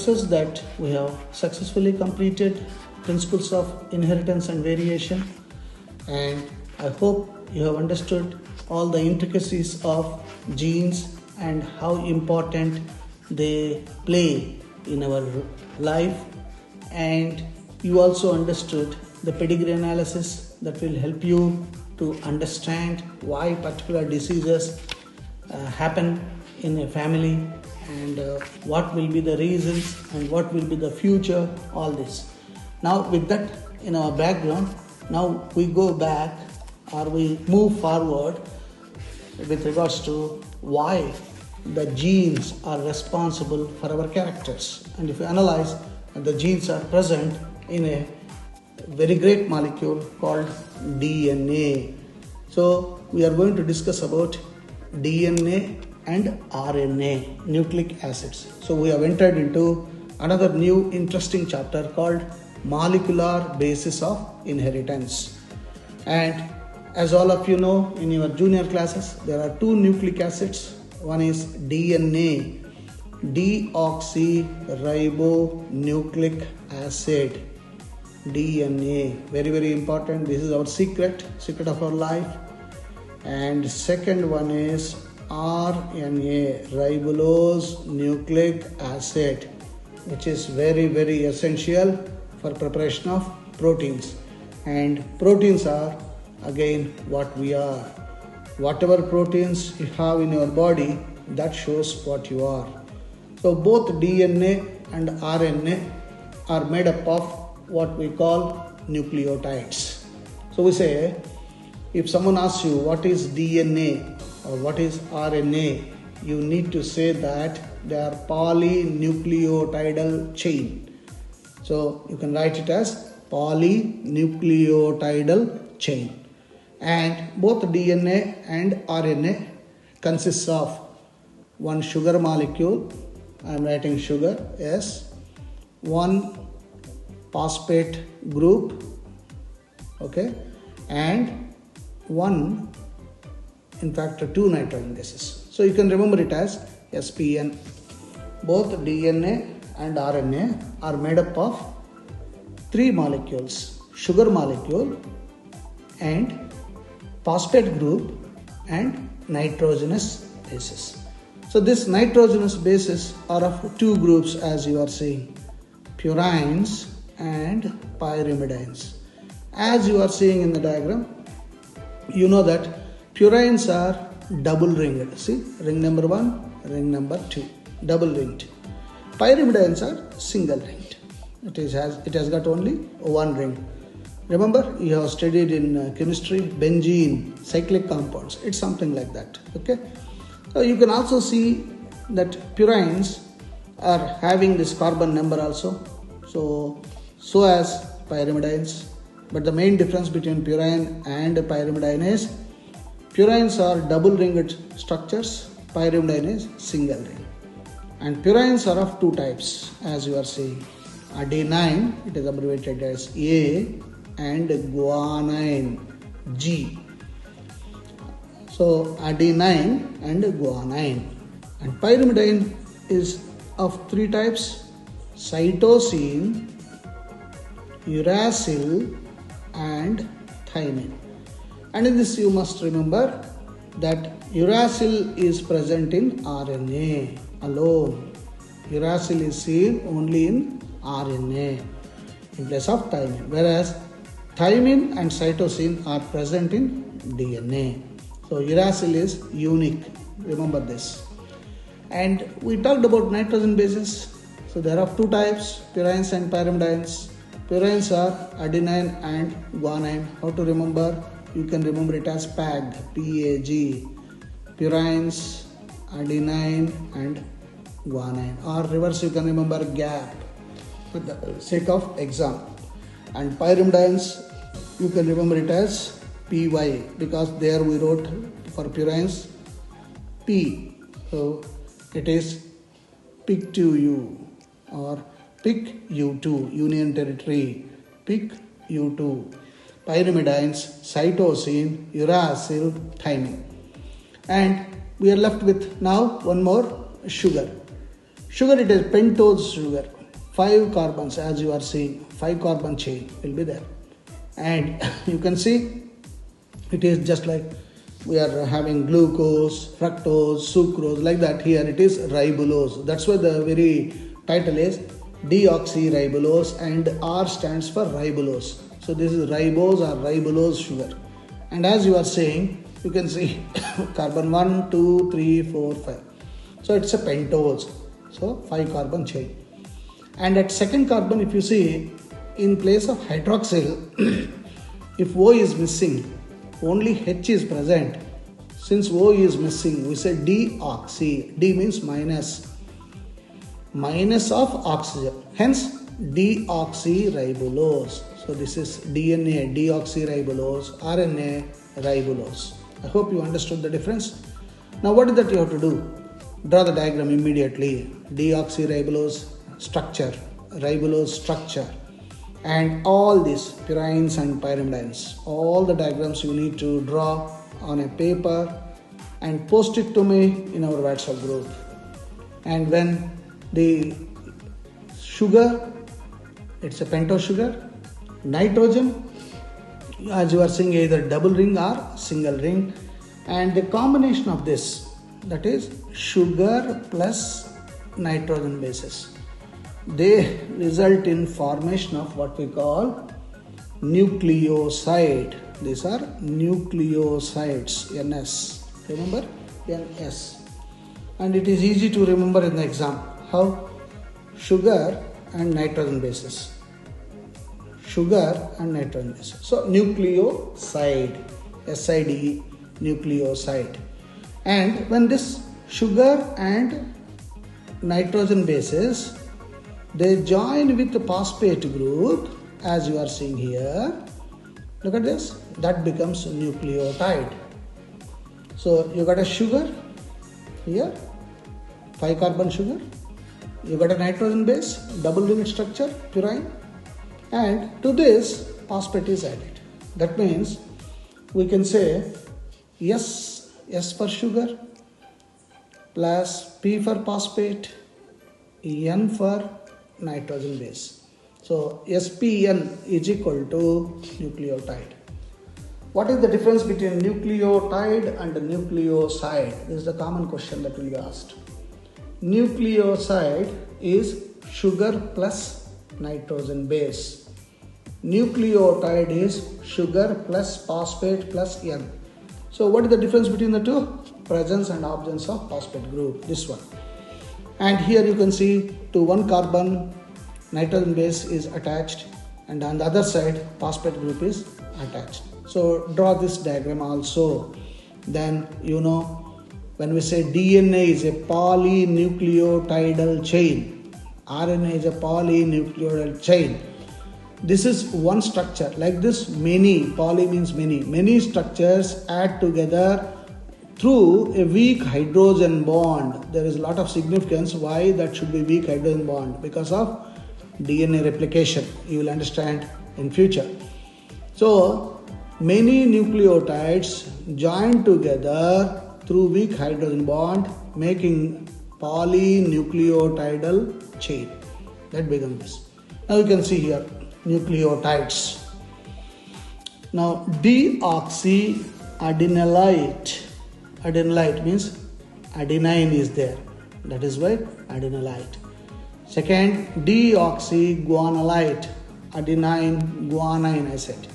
Says that we have successfully completed principles of inheritance and variation, and I hope you have understood all the intricacies of genes and how important they play in our life, and you also understood the pedigree analysis that will help you to understand why particular diseases happen in a family, and what will be the reasons and what will be the future, all this. Now with that in our background, now we go back or we move forward with regards to why the genes are responsible for our characters. And if you analyze, the genes are present in a very great molecule called DNA. So we are going to discuss about DNA and RNA, nucleic acids. So we have entered into another new interesting chapter called molecular basis of inheritance. And as all of you know, in your junior classes, there are two nucleic acids. One is DNA, deoxyribonucleic acid. DNA, very, very important. This is our secret of our life. And second one is RNA, ribulose nucleic acid, which is very, very essential for preparation of proteins. And proteins are again what we are. Whatever proteins you have in your body, that shows what you are. So both DNA and RNA are made up of what we call nucleotides. So we say, if someone asks you what is DNA or what is RNA, you need to say that they are polynucleotidal chain. So you can write it as polynucleotidal chain. And both DNA and RNA consists of one sugar molecule. I am writing sugar, S, one phosphate group, okay, and two nitrogen gases. So you can remember it as SPN. Both DNA and RNA are made up of three molecules: sugar molecule and phosphate group and nitrogenous bases. So this nitrogenous bases are of two groups, as you are seeing, purines and pyrimidines. As you are seeing in the diagram, you know that purines are double ringed. See, ring number 1, ring number 2, double ringed. Pyrimidines are single ringed. It has got only one ring. Remember, you have studied in chemistry benzene, cyclic compounds. It's something like that. Okay. So you can also see that purines are having this carbon number also. So as pyrimidines. But the main difference between purine and pyrimidine is purines are double ringed structures, pyrimidine is single ring. And purines are of two types, as you are seeing. Adenine, it is abbreviated as A, and guanine, G. So adenine and guanine. And pyrimidine is of three types: cytosine, uracil, and thymine. And in this you must remember that uracil is present in RNA alone. Uracil is seen only in RNA in place of thymine, whereas thymine and cytosine are present in DNA. So uracil is unique, remember this. And we talked about nitrogen bases. So there are two types, purines and pyrimidines. Purines are adenine and guanine. How to remember? You can remember it as PAG, P-A-G. Purines, adenine and guanine. Or reverse, you can remember GAP for the sake of exam. And pyrimidines, you can remember it as PY, because there we wrote for purines P. So it is PIC2U or PIC-U2, Union Territory, PIC-U2. Pyrimidines, cytosine, uracil, thymine. And we are left with now one more, sugar. Sugar, it is pentose sugar. 5 carbons, as you are seeing, 5 carbon chain will be there. And you can see it is just like we are having glucose, fructose, sucrose, like that. Here it is ribulose. That's why the very title is deoxyribulose, and R stands for ribulose. So this is ribose or ribulose sugar. And as you are saying, you can see carbon 1, 2, 3, 4, 5. So it's a pentose. So 5 carbon chain. And at second carbon, if you see, in place of hydroxyl, if O is missing, only H is present. Since O is missing, we say deoxy. D means minus. Minus of oxygen. Hence, deoxyribulose. So this is DNA, deoxyribulose, RNA, ribulose. I hope you understood the difference. Now what is that you have to do? Draw the diagram immediately. Deoxyribulose structure, ribulose structure, and all these purines and pyrimidines. All the diagrams you need to draw on a paper and post it to me in our WhatsApp group. And when the sugar, it's a pentose sugar, nitrogen, as you are seeing, either double ring or single ring, and the combination of this, that is sugar plus nitrogen bases, they result in formation of what we call nucleoside. These are nucleosides, NS. Remember? NS. And it is easy to remember in the exam. How? Sugar and nitrogen bases. Sugar and nitrogen bases. So nucleoside, SIDE, nucleoside. And when this sugar and nitrogen bases, they join with the phosphate group, as you are seeing here. Look at this. That becomes nucleotide. So you got a sugar here, 5 carbon sugar. You got a nitrogen base, double ring structure, purine. And to this, phosphate is added. That means we can say S for sugar, plus P for phosphate, N for nitrogen base. So SPN is equal to nucleotide. What is the difference between nucleotide and nucleoside? This is the common question that will be asked. Nucleoside is sugar plus nitrogen base. Nucleotide is sugar plus phosphate plus N. So what is the difference between the two? Presence and absence of phosphate group, this one. And here you can see to 1 carbon nitrogen base is attached, and on the other side phosphate group is attached. So draw this diagram also. Then you know, when we say DNA is a polynucleotidal chain, RNA is a polynucleotidal chain. This is one structure. Like this, many, poly means many structures add together through a weak hydrogen bond. There is a lot of significance why that should be weak hydrogen bond, because of DNA replication. You will understand in future. So many nucleotides join together through weak hydrogen bond, making polynucleotidal chain. That becomes this. Now you can see here nucleotides. Now deoxyadenylate. Adenylate means adenine is there. That is why adenylate. Second, deoxyguanylate. Adenine, guanine I said.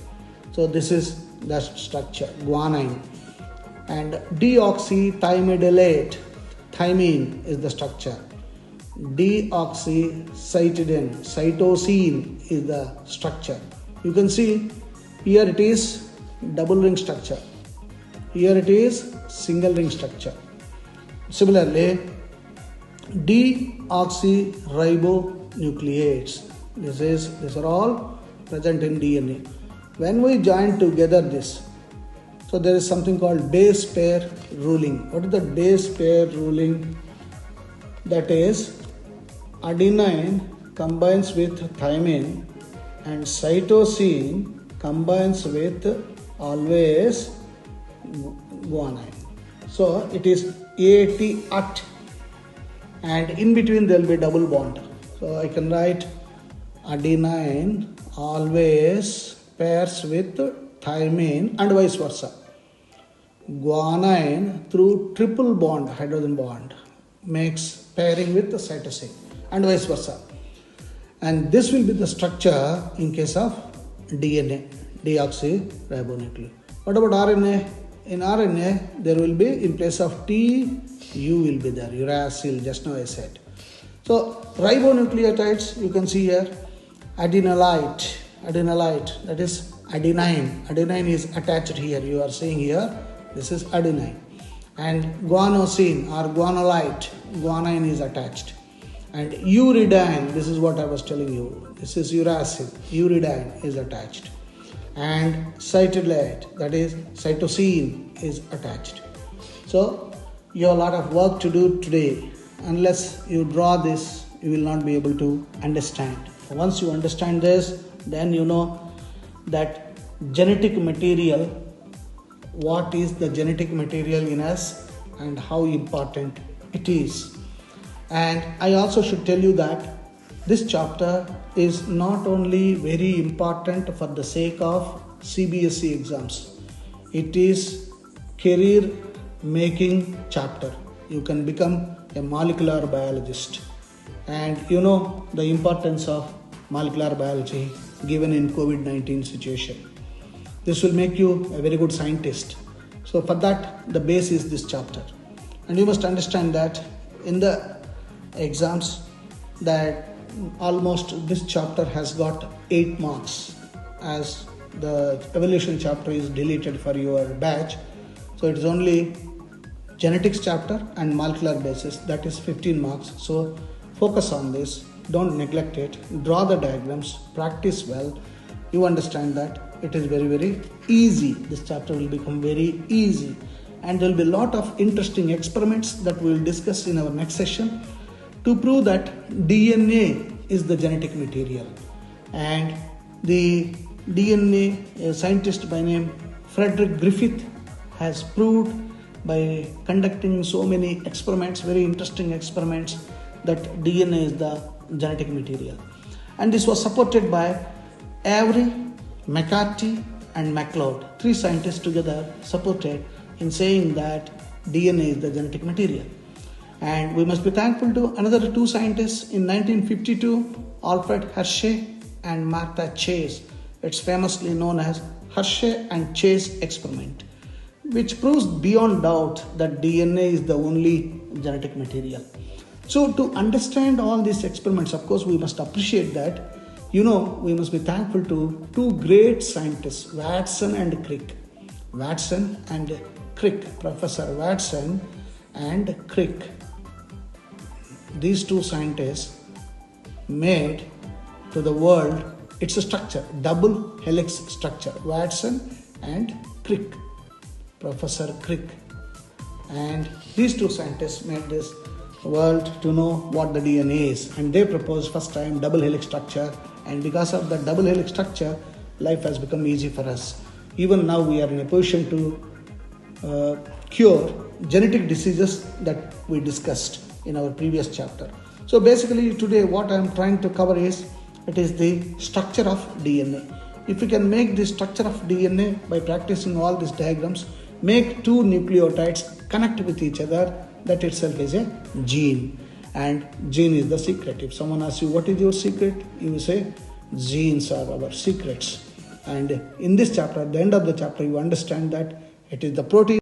So this is the structure, guanine. And deoxythymidylate. Thymine is the structure. Deoxycytidine, cytosine is the structure. You can see here it is double ring structure. Here it is single ring structure. Similarly, deoxyribonucleates. These are all present in DNA. When we join together this, so there is something called base pair ruling. What is the base pair ruling? That is, adenine combines with thymine and cytosine combines with always guanine. So it is AT at, and in between there will be double bond. So I can write adenine always pairs with thymine and vice versa. Guanine through triple bond, hydrogen bond, makes pairing with the cytosine and vice versa. And this will be the structure in case of DNA, deoxyribonucleic. What about RNA? In RNA, there will be, in place of T, U will be there, uracil, just now I said. So, ribonucleotides, you can see here, adenylate, that is adenine. Adenine is attached here, you are seeing here, this is adenine. And guanosine or guanolate, guanine is attached. And uridine, this is what I was telling you, this is uracil, uridine is attached. And cytolate, that is cytosine, is attached. So you have a lot of work to do today. Unless you draw this, you will not be able to understand. Once you understand this, then you know that genetic material, what is the genetic material in us and how important it is. And I also should tell you that this chapter is not only very important for the sake of CBSE exams. It is career making chapter. You can become a molecular biologist. And you know the importance of molecular biology given in COVID-19 situation. This will make you a very good scientist. So for that, the base is this chapter. And you must understand that in the exams that almost this chapter has got 8 marks, as the evolution chapter is deleted for your batch. So it is only genetics chapter and molecular basis, that is 15 marks. So focus on this, don't neglect it, draw the diagrams, practice well. You understand that it is very, very easy. This chapter will become very easy, and there will be a lot of interesting experiments that we will discuss in our next session to prove that DNA is the genetic material. And the DNA, a scientist by name Frederick Griffith, has proved by conducting so many experiments, very interesting experiments, that DNA is the genetic material. And this was supported by Avery, McCarthy and MacLeod. 3 scientists together supported in saying that DNA is the genetic material. And we must be thankful to another 2 scientists in 1952, Alfred Hershey and Martha Chase. It's famously known as Hershey and Chase experiment, which proves beyond doubt that DNA is the only genetic material. So to understand all these experiments, of course, we must appreciate that, we must be thankful to 2 great scientists, Watson and Crick. Watson and Crick, Professor Watson and Crick. These 2 scientists made to the world its a structure, double helix structure, Watson and Crick, Professor Crick. And these 2 scientists made this world to know what the DNA is, and they proposed first time double helix structure, and because of the double helix structure, life has become easy for us. Even now we are in a position to cure genetic diseases that we discussed in our previous chapter. So basically today what I am trying to cover is, it is the structure of DNA. If we can make the structure of DNA by practicing all these diagrams, make 2 nucleotides connect with each other, that itself is a gene. And gene is the secret. If someone asks you what is your secret, you will say genes are our secrets. And in this chapter, at the end of the chapter, you understand that it is the protein